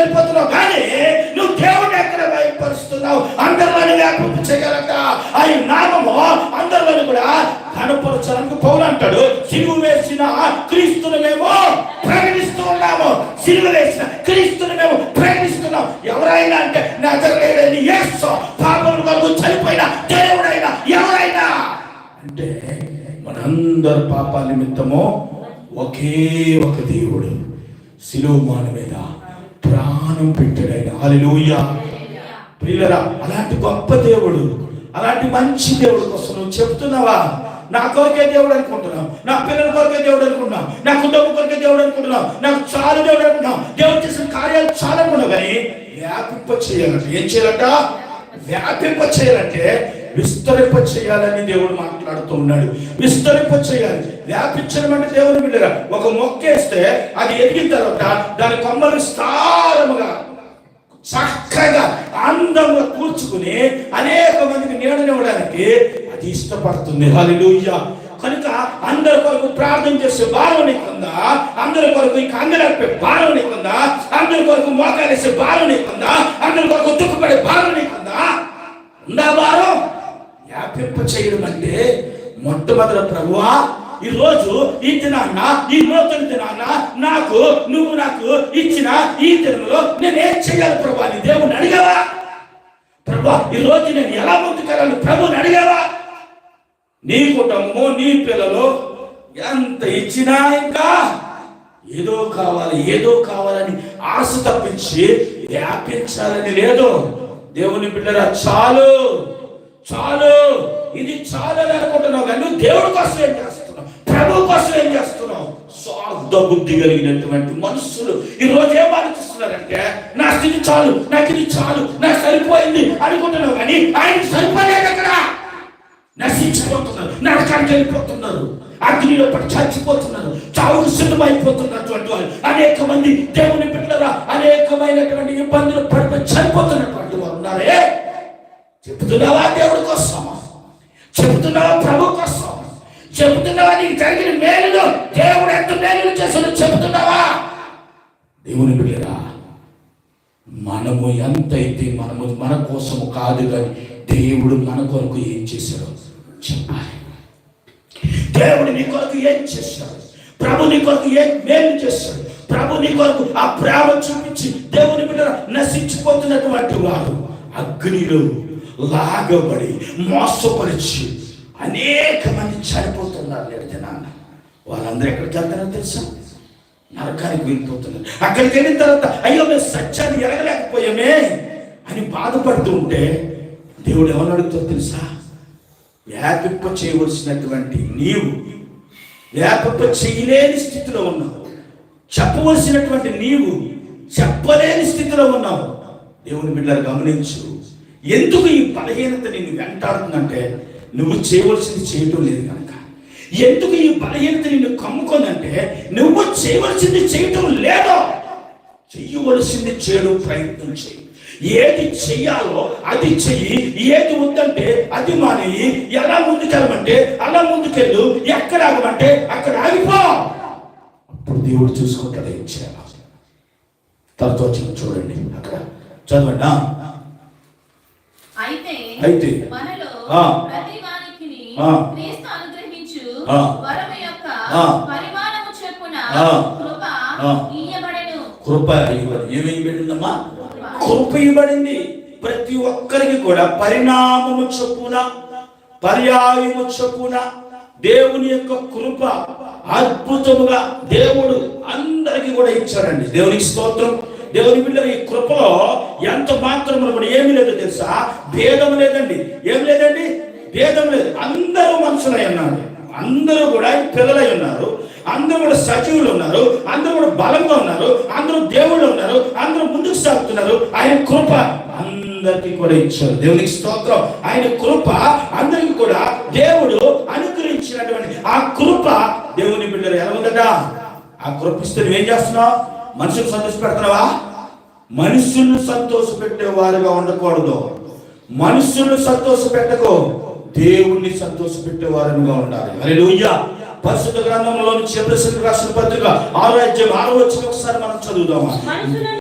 వెళ్ళిపోతున్నావు, కానీ నువ్వు దేవుడిని ఎక్కడ భయపరుస్తున్నావు? అందరిలోని వ్యాపింపు చేయగలట. ఆయన నామము అందరిలోని కూడా కనపరచాలని పౌలు అంటాడు. సిలువ వేసిన క్రీస్తును మేము ప్రకటిస్తూ ఉన్నాము. సిలువ వేసిన క్రీస్తును మేము ప్రకటిస్తున్నాం. ఎవరైనా అంటే నజరేయుడైన యేసు, పాపముల కొరకు చనిపోయిన దేవుడైనా ఎవరైనా అంటే మనందరి పాపాల నిమిత్తము ఒకే ఒక దేవుడు సిలువ మాన మీద ప్రాణం పెట్టాడు. హల్లెలూయా. ప్రియులారా, అలాంటి గొప్ప దేవుడు, అలాంటి మంచి దేవుడు కోసం నువ్వు చెప్తున్నావా? నా కొరకే దేవుడు అనుకుంటున్నావు, నా పిల్లల కొరకే దేవుడు అనుకుంటున్నావు, నా కుటుంబం కొరకే దేవుడు అనుకుంటున్నావు, నాకు చాలా దేవుడు అనుకుంటున్నావు, దేవుడు చేసిన కార్యాలు చాలా అనుకున్నావు. కానీ వ్యాపింప చేయాలంటే ఏం చేయాలంట? వ్యాపింప చేయాలంటే విస్తరింప చేయాలని దేవుడు మాట్లాడుతూ ఉన్నాడు. విస్తరింప చేయాలి. వ్యాపించడం అంటే దేవుని బిడ్డగా ఒక మొక్కేస్తే అది ఎదిగిన తర్వాత దాని కొమ్మలు విస్తారముగా చక్కగా అందంగా కూర్చుకుని అనేక మందికి నీడనివ్వడానికి అది ఇష్టపడుతుంది. హల్లెలూయా. కనుక అందరి కొరకు ప్రార్థన చేసే భారం నీకుందా? అందరి కొరకు ఇంకా అందరిపై భారం నీకుందా? అందరి కొరకు మోకాలేసే భారం నీకుందా? అందరి కొరకు దుఃఖపడే భారం నీకుందా? ఉందా భారం? వ్యాపింప చేయడం అంటే మొట్టమొదటి ప్రభువా, ఈ రోజు ఈ దినాన్న, ఈ నూతన దినాన్న నువ్వు నాకు ఇచ్చిన ఈ దినంలో నేనేం చేయాలి ప్రభా అని దేవుని అడిగావా? ప్రభా ఈ రోజు నేను ఎలా ముందుకెళ్ళాలి ప్రభుని అడిగావా? నీ కుటుంబము, నీ పిల్లలు ఎంత ఇచ్చినా ఇంకా ఏదో కావాలని ఆశ తప్పించి వ్యాపించాలని లేదు. దేవుని బిడ్డరా, చాలు ఇది చాలు అనుకుంటున్నావు, కానీ నువ్వు దేవుడి కోసం ఏం చేస్తున్నావు? ప్రభు కోసం ఏం చేస్తున్నావు? స్వార్థ బుద్ధి కలిగినటువంటి మనుషులు ఈ రోజు ఏం ఆలోచిస్తున్నారంటే, నా స్థితి చాలు, నాకు ఇది చాలు, నాకు సరిపోయింది అనుకుంటున్నావు, కానీ ఆయన సరిపోలేదు. అక్కడ నశించిపోతున్నారు, నరకానికి వెళ్ళిపోతున్నారు, అగ్నిలో పడి చచ్చిపోతున్నారు, చావుకు సిద్ధమైపోతున్నటువంటి వాళ్ళు అనేక మంది దేవుని బిడ్డరా అనేకమైనటువంటి ఇబ్బందులు పడిపోయి చనిపోతున్నటువంటి వారు ఉన్నారే. చెబుతున్నావా దేవుడి కోసం? చెబుతున్నావా ప్రభు కోసం? చెబుతున్నావా నీకు జరిగిన మేలులు దేవుడు ఎంత మేలులు చేశాడో చెబుతున్నావా? దేవుని బిడ్డరా, మనము ఎంతైతే మన కోసము కాదు, కానీ దేవుడు మన కొరకు ఏం చేశాడో చెప్పాలి. దేవుడు నీ కొరకు ఏం చేశాడు? ప్రభు నీ కొరకు ఏం మేలు చేశాడు? ప్రభు నీ కొరకు ఆ ప్రేమ చూపించి దేవుని బిడ్డ నశించిపోతున్నటువంటి వాడు అగ్నిలో లాగబడి మోసపరిచి అనేక మంది చనిపోతున్నారు. లేదు జనాన్న, వాళ్ళందరూ ఎక్కడికి వెళ్తారో తెలుసా? నరకానికి వెళ్ళిపోతున్నారు. అక్కడికి వెళ్ళిన తర్వాత అయ్యో మేము సత్యాన్ని ఎరగలేకపోయామే అని బాధపడుతూ ఉంటే దేవుడు ఏమని అడుగుతావు తెలుసా? వ్యాపింప చేయవలసినటువంటి నీవు వ్యాపింప చేయలేని స్థితిలో ఉన్నావు. చెప్పవలసినటువంటి నీవు చెప్పలేని స్థితిలో ఉన్నావు. దేవుని బిడ్డలు గమనించు. ఎందుకు ఈ బలహీనత నిన్ను వెంటాడుతుందంటే నువ్వు చేయవలసింది చేయటం లేదు కనుక. ఎందుకు ఈ బలహీనత నిన్ను కమ్ముకుందంటే నువ్వు చేయవలసింది చేయటం లేదు. చెయ్యవలసింది చేయడం ప్రయత్నం చేయి. ఏది చెయ్యాలో అది చెయ్యి, ఏది వద్దంటే అది మానేయి. ఎలా ముందుకెళ్ళమంటే అలా ముందుకెళ్ళు, ఎక్కడ ఆగమంటే అక్కడ ఆగిపో. అప్పుడు దేవుడు చూసుకుంటాడు ఏం చేయాలి. తనతో చూడండి, అక్కడ చదవండి. అయితే మనలో ప్రతి వానికిని క్రీస్తు అనుగ్రహించు వరము యొక్క పరిమాణము చొప్పున కృప ఇయ్యబడెను. కృప ఏమియ్యబడిందమ్మా? కృప ఇవ్వబడింది. ప్రతి ఒక్కరికి కూడా పరిణామము చొప్పున, పర్యాయము చొప్పున దేవుని యొక్క కృప అద్భుతముగా దేవుడు అందరికి కూడా ఇచ్చాడండి. దేవునికి స్తోత్రం. దేవుని బిడ్డ ఈ కృపలో ఎంత మాత్రం కూడా ఏమి లేదు తెలుసా? భేదం లేదండి. ఏం లేదండి? భేదం లేదు. అందరూ మనుషులై ఉన్నారు, అందరూ కూడా పిల్లలై ఉన్నారు, అందరూ కూడా సజీవులు ఉన్నారు, అందరూ కూడా బలంగా ఉన్నారు, అందరూ దేవుళ్ళు ఉన్నారు, అందరూ ముందుకు సాగుతున్నారు. ఆయన కృప అందరికీ కూడా ఇచ్చారు. దేవునికి స్తోత్రం. ఆయన కృప అందరికి కూడా దేవుడు అనుగ్రహించినటువంటి ఆ కృప దేవుని బిడ్డలు ఎలా ఉందట? ఆ కృప ఇస్తే నువ్వేం చేస్తున్నావు? మనుషులు సంతోష పెడుతున్నావా? మనుషులను సంతోష పెట్టేవారుగా ఉండకూడదు. మనుషులను సంతోష పెట్టకో, దేవుణ్ణి సంతోష పెట్టేవారుగా ఉండాలి. హల్లెలూయా. పరిశుద్ధ గ్రంథంలోని ఎఫెసీయులకు రాసిన పత్రిక 6వ అధ్యాయం 6వ వచనం ఒకసారి మనం చదువుదామా?